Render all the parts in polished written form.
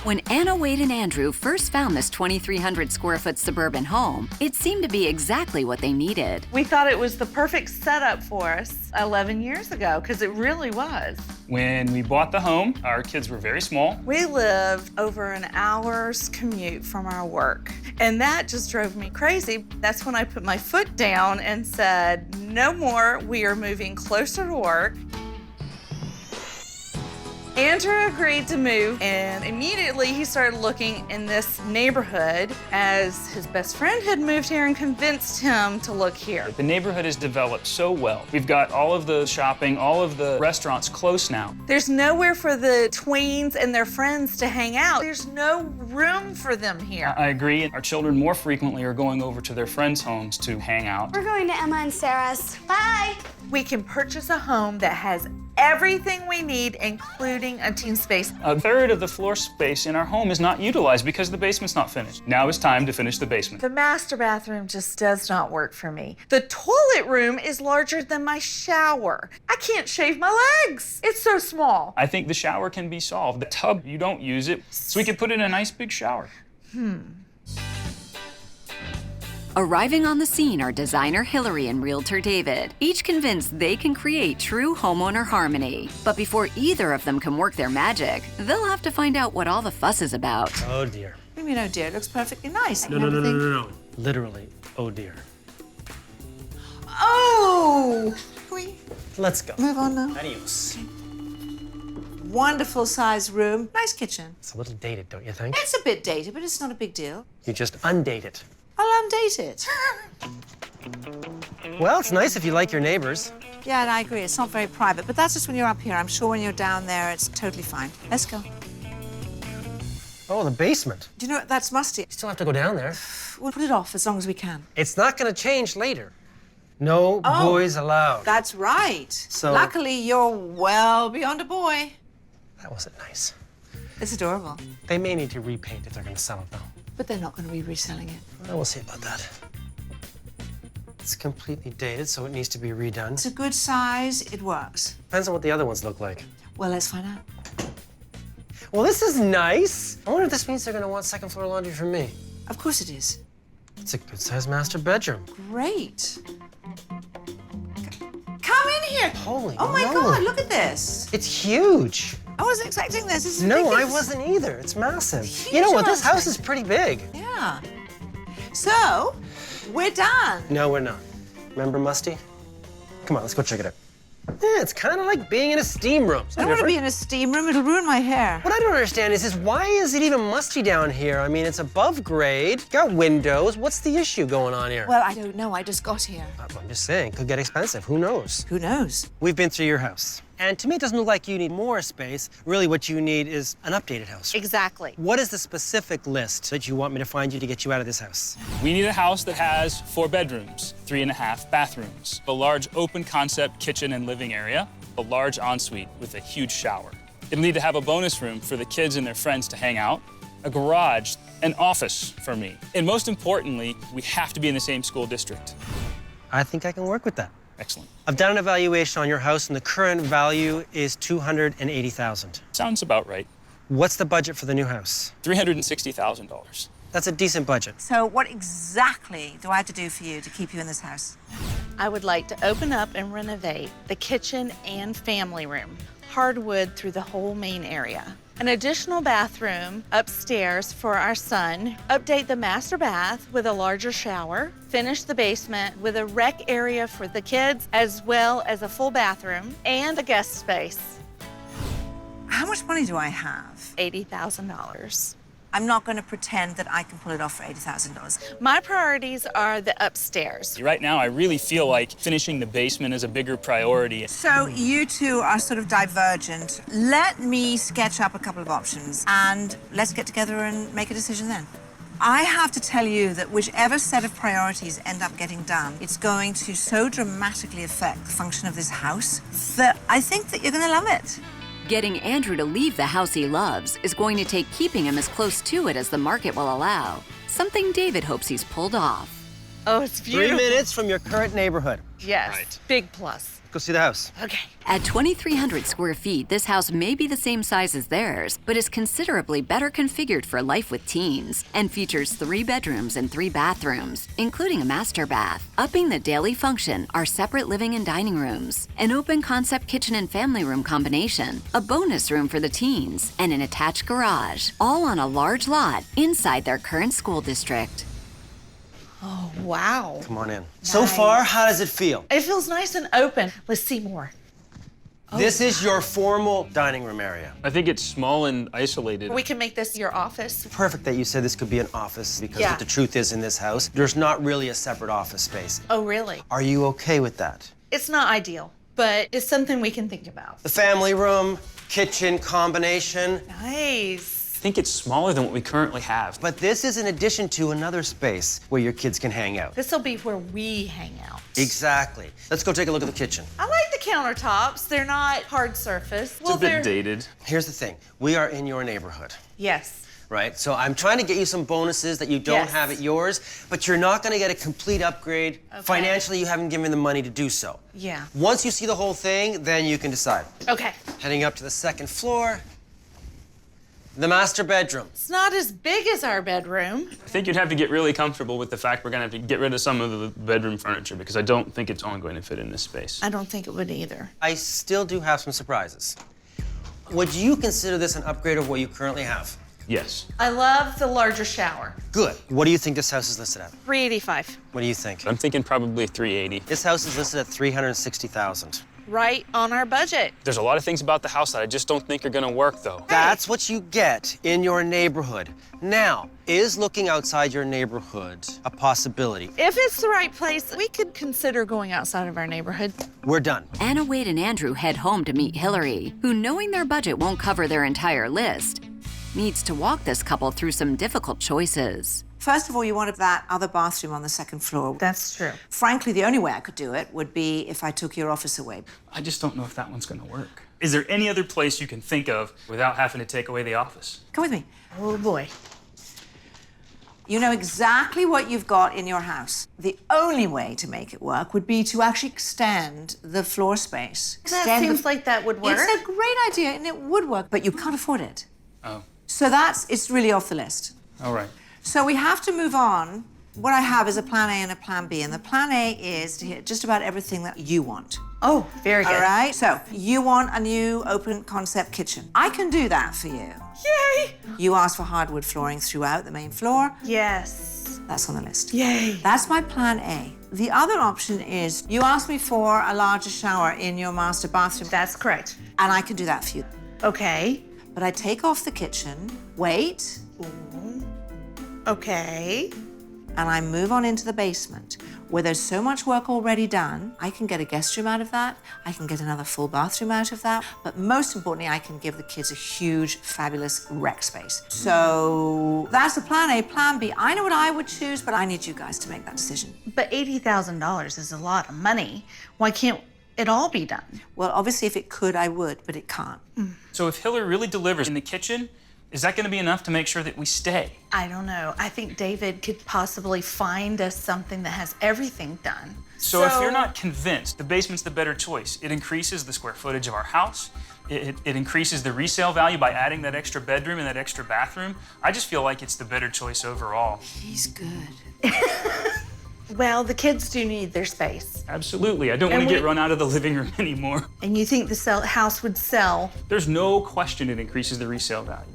When Anna, Wade, and Andrew first found this 2,300 square foot suburban home, it seemed to be exactly what they needed. We thought it was the perfect setup for us 11 years ago, because it really was. When we bought the home, our kids were very small. We lived over an hour's commute from our work, and that just drove me crazy. That's when I put my foot down and said, no more, we are moving closer to work. Andrew agreed to move, and immediately he started looking in this neighborhood as his best friend had moved here and convinced him to look here. The neighborhood has developed so well. We've got all of the shopping, all of the restaurants close now. There's nowhere for the tweens and their friends to hang out. There's no room for them here. I agree. Our children more frequently are going over to their friends' homes to hang out. We're going to Emma and Sarah's. Bye. We can purchase a home that has everything we need, including a teen space. A third of the floor space in our home is not utilized because the basement's not finished. Now it's time to finish the basement. The master bathroom just does not work for me. The toilet room is larger than my shower. I can't shave my legs. It's so small. I think the shower can be solved. The tub, you don't use it, so we could put in a nice big shower. Arriving on the scene are designer Hilary and Realtor David, each convinced they can create true homeowner harmony. But before either of them can work their magic, they'll have to find out what all the fuss is about. Oh dear. What do you mean, oh dear? It looks perfectly nice. No. Literally, oh dear. Oh! Can we Let's go. move on now? Adios. Wonderful sized room. Nice kitchen. It's a little dated, don't you think? It's a bit dated, but it's not a big deal. You just undate it. I'll undate it. Well, it's nice if you like your neighbors. Yeah, and I agree. It's not very private, but that's just when you're up here. I'm sure when you're down there, it's totally fine. Let's go. Oh, the basement. Do you know what? That's musty. You still have to go down there. We'll put it off as long as we can. It's not going to change later. No boys allowed. That's right. So- Luckily, you're well beyond a boy. That wasn't nice. It's adorable. They may need to repaint if they're going to sell it, though. But they're not going to be reselling it. Well, we'll see about that. It's completely dated, so it needs to be redone. It's a good size. It works. Depends on what the other ones look like. Well, let's find out. Well, this is nice. I wonder if this means they're going to want second floor laundry from me. Of course it is. It's a good-sized master bedroom. Great. Come in here. Holy Oh, my moly. God, look at this. It's huge. I wasn't expecting this. This is No, I ridiculous. wasn't either. It's massive. Huge You know what? This amount house of is pretty big. Yeah. So, we're done. No, we're not. Remember Musty? Come on, let's go check it out. Yeah, it's kind of like being in a steam room. I don't want to be in a steam room. It'll ruin my hair. What I don't understand is why is it even musty down here? I mean, it's above grade, got windows. What's the issue going on here? Well, I don't know. I just got here. I'm just saying, could get expensive. Who knows? Who knows? We've been through your house. And to me, it doesn't look like you need more space. Really, what you need is an updated house. Exactly. What is the specific list that you want me to find you to get you out of this house? We need a house that has 4 bedrooms, 3.5 bathrooms, a large open concept kitchen and living area, a large ensuite with a huge shower. It'll need to have a bonus room for the kids and their friends to hang out, a garage, an office for me. And most importantly, we have to be in the same school district. I think I can work with that. Excellent. I've done an evaluation on your house, and the current value is $280,000. Sounds about right. What's the budget for the new house? $360,000. That's a decent budget. So what exactly do I have to do for you to keep you in this house? I would like to open up and renovate the kitchen and family room, hardwood through the whole main area. An additional bathroom upstairs for our son, update the master bath with a larger shower, finish the basement with a rec area for the kids, as well as a full bathroom and a guest space. How much money do I have? $80,000. I'm not going to pretend that I can pull it off for $80,000. My priorities are the upstairs. Right now, I really feel like finishing the basement is a bigger priority. So you two are sort of divergent. Let me sketch up a couple of options, and let's get together and make a decision then. I have to tell you that whichever set of priorities end up getting done, it's going to so dramatically affect the function of this house that I think that you're going to love it. Getting Andrew to leave the house he loves is going to take keeping him as close to it as the market will allow, something David hopes he's pulled off. Oh, it's 3 beautiful. minutes from your current neighborhood. Yes, Right. big plus. go see the house. Okay. At 2,300 square feet, this house may be the same size as theirs, but is considerably better configured for life with teens and features 3 bedrooms and 3 bathrooms, including a master bath. Upping the daily function are separate living and dining rooms, an open concept kitchen and family room combination, a bonus room for the teens, and an attached garage, all on a large lot inside their current school district. Oh, wow. Come on in. So far, how does it feel? It feels nice and open. Let's see more. This is your formal dining room area. I think it's small and isolated. We can make this your office. Perfect that you said this could be an office, because Yeah. what the truth is in this house, there's not really a separate office space. Oh, really? Are you okay with that? It's not ideal, but it's something we can think about. The family room, kitchen combination. Nice. I think it's smaller than what we currently have. But this is in addition to another space where your kids can hang out. This will be where we hang out. Exactly. Let's go take a look at the kitchen. I like the countertops. They're not hard surface. It's a bit dated. Here's the thing. We are in your neighborhood, Yes. right? So I'm trying to get you some bonuses that you don't Yes. have at yours, but you're not gonna get a complete upgrade. Okay. Financially, you haven't given the money to do so. Yeah. Once you see the whole thing, then you can decide. Okay. Heading up to the second floor, the master bedroom. It's not as big as our bedroom. I think you'd have to get really comfortable with the fact we're gonna have to get rid of some of the bedroom furniture, because I don't think it's all going to fit in this space. I don't think it would either. I still do have some surprises. Would you consider this an upgrade of what you currently have? Yes. I love the larger shower. Good. What do you think this house is listed at? $385. What do you think? I'm thinking probably 380. This house is listed at $360,000. Right on our budget. There's a lot of things about the house that I just don't think are gonna work, though. That's what you get in your neighborhood. Now, is looking outside your neighborhood a possibility? If it's the right place, we could consider going outside of our neighborhood. We're done. Anna, Wade, and Andrew head home to meet Hilary, who, knowing their budget won't cover their entire list, needs to walk this couple through some difficult choices. First of all, you wanted that other bathroom on the second floor. That's true. Frankly, the only way I could do it would be if I took your office away. I just don't know if that one's gonna work. Is there any other place you can think of without having to take away the office? Come with me. Oh, boy. You know exactly what you've got in your house. The only way to make it work would be to actually extend the floor space. That Extend seems like that would work. It's a great idea, and it would work, but you can't afford it. Oh, So it's really off the list. all right. So we have to move on. What I have is a plan A and a plan B, and the plan A is to hit just about everything that you want. Oh, very good. All right? So you want a new open concept kitchen. I can do that for you. Yay! You asked for hardwood flooring throughout the main floor. Yes. That's on the list. Yay. That's my plan A. The other option is you asked me for a larger shower in your master bathroom. That's correct. And I can do that for you. Okay. But I take off the kitchen, wait, Okay. and I move on into the basement where there's so much work already done. I can get a guest room out of that. I can get another full bathroom out of that. But most importantly, I can give the kids a huge, fabulous rec space. So that's the plan A. Plan B, I know what I would choose, but I need you guys to make that decision. But $80,000 is a lot of money. Why can't it all be done? Well, obviously, if it could, I would, but it can't. So if Hilary really delivers in the kitchen, is that gonna be enough to make sure that we stay? I don't know. I think David could possibly find us something that has everything done. So if you're not convinced, the basement's the better choice. It increases the square footage of our house. It increases the resale value by adding that extra bedroom and that extra bathroom. I just feel like it's the better choice overall. He's good. Well, the kids do need their space. Absolutely. I don't want And to get we- run out of the living room anymore. And you think the house would sell? There's no question it increases the resale value.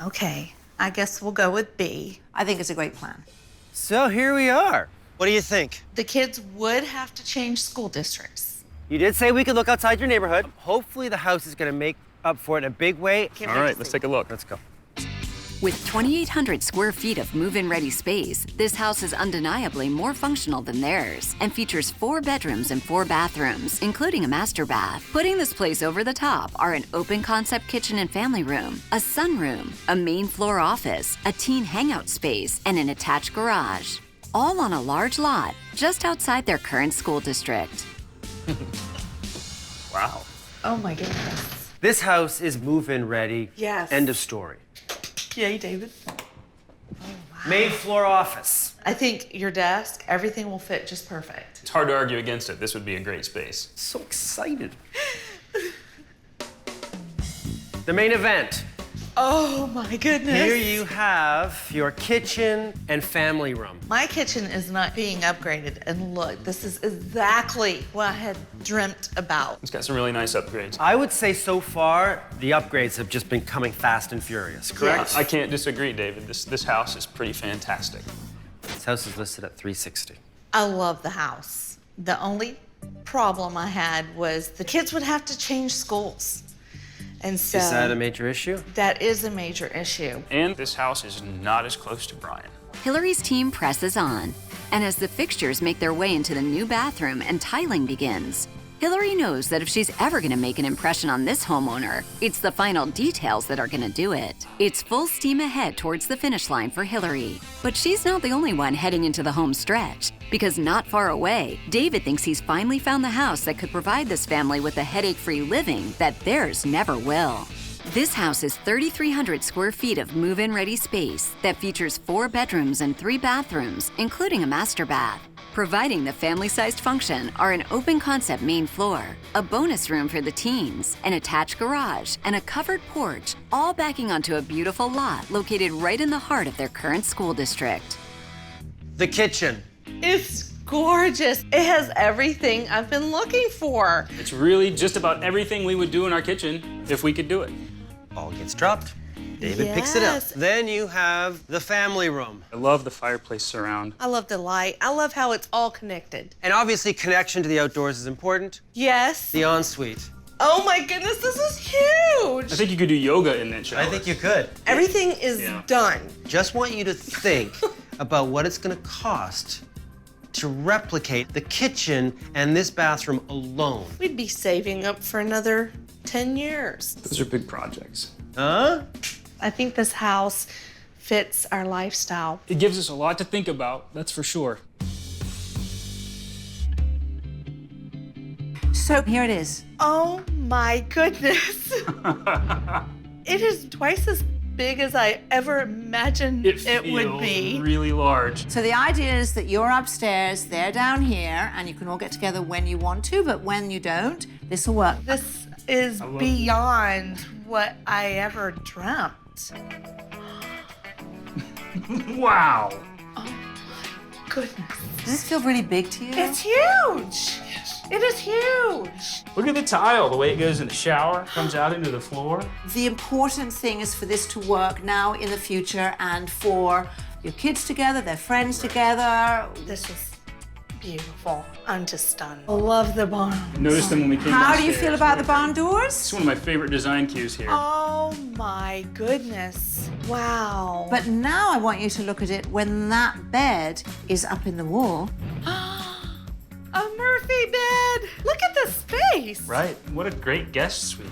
Okay, I guess we'll go with B. I think it's a great plan. So here we are. What do you think? The kids would have to change school districts. You did say we could look outside your neighborhood. Hopefully the house is gonna make up for it in a big way. All right, let's take a look. Let's go. With 2,800 square feet of move-in ready space, this house is undeniably more functional than theirs and features 4 bedrooms and 4 bathrooms, including a master bath. Putting this place over the top are an open concept kitchen and family room, a sunroom, a main floor office, a teen hangout space, and an attached garage. All on a large lot just outside their current school district. Wow. Oh my goodness. This house is move-in ready. Yes. End of story. Yay, David. Main floor office. I think your desk, everything will fit just perfect. It's hard to argue against it. This would be a great space. So excited. The main event. Oh my goodness. Here you have your kitchen and family room. My kitchen is not being upgraded, and look, this is exactly what I had dreamt about. It's got some really nice upgrades. I would say so far, the upgrades have just been coming fast and furious, correct? I can't disagree, David. This house is pretty fantastic. This house is listed at $360,000. I love the house. The only problem I had was the kids would have to change schools. And so Is that a major issue? that is a major issue. And this house is not as close to Brian. Hilary's team presses on, and as the fixtures make their way into the new bathroom and tiling begins, Hilary knows that if she's ever going to make an impression on this homeowner, it's the final details that are going to do it. It's full steam ahead towards the finish line for Hilary. But she's not the only one heading into the home stretch, because not far away, David thinks he's finally found the house that could provide this family with a headache-free living that theirs never will. This house is 3,300 square feet of move-in ready space that features 4 bedrooms and 3 bathrooms, including a master bath. Providing the family-sized function are an open-concept main floor, a bonus room for the teens, an attached garage, and a covered porch, all backing onto a beautiful lot located right in the heart of their current school district. The kitchen. It's gorgeous. It has everything I've been looking for. It's really just about everything we would do in our kitchen if we could do it. Ball gets dropped. David picks it up. Yes. Then you have the family room. I love the fireplace surround. I love the light. I love how it's all connected. And obviously connection to the outdoors is important. Yes. The ensuite. Oh my goodness, this is huge. I think you could do yoga in that shower. I think you could. Everything is done. Just want you to think about what it's gonna cost to replicate the kitchen and this bathroom alone. We'd be saving up for another 10 years. Those are big projects. Huh? I think this house fits our lifestyle. It gives us a lot to think about, that's for sure. So here it is. Oh my goodness. It is twice as big as I ever imagined it would be. Really large. So the idea is that you're upstairs, they're down here, and you can all get together when you want to, but when you don't, this will work. This is beyond what I ever dreamt. Wow. Goodness. Does this feel really big to you? It's huge. It is huge. Look at the tile, the way it goes in the shower, comes out into the floor. The important thing is for this to work now in the future and for your kids together, their friends together. This is beautiful. I'm just stunned. I love the barn. Noticed them when we came How do you downstairs. feel about the barn doors? It's one of my favorite design cues here. Oh my goodness. Wow. But now I want you to look at it when that bed is up in the wall. A Murphy bed. Look at the space. Right, what a great guest suite.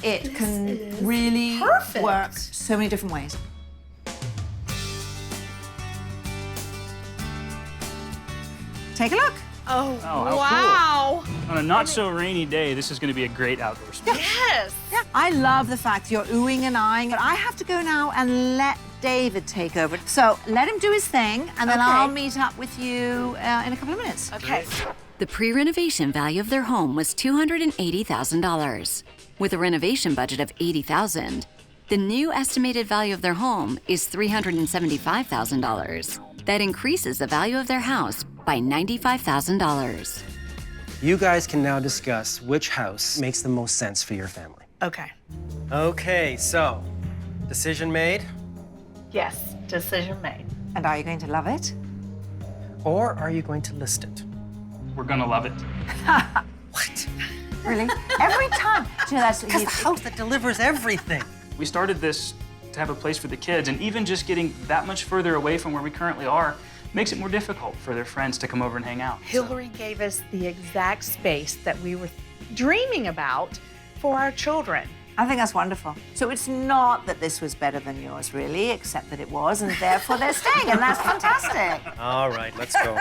It can really perfect. work so many different ways. Take a look. Oh, how wow. On a not so rainy day, this is going to be a great outdoor space. Yes. Yeah, I love the fact you're oohing and eyeing, but I have to go now and let David take over. So let him do his thing, and then Okay. I'll meet up with you in a couple of minutes. Okay. The pre-renovation value of their home was $280,000. With a renovation budget of $80,000, the new estimated value of their home is $375,000. That increases the value of their house by $95,000. You guys can now discuss which house makes the most sense for your family. Okay. Okay, so decision made, Yes. Decision made. And are you going to love it? or are you going to list it? We're going to love it. What? Really? Every time. Do you know, that's That's the house that delivers everything. We started this to have a place for the kids, and even just getting that much further away from where we currently are makes it more difficult for their friends to come over and hang out. Hilary gave us the exact space that we were dreaming about for our children. I think that's wonderful. So it's not that this was better than yours, really, except that it was, and therefore they're staying, and that's fantastic. All right, let's go.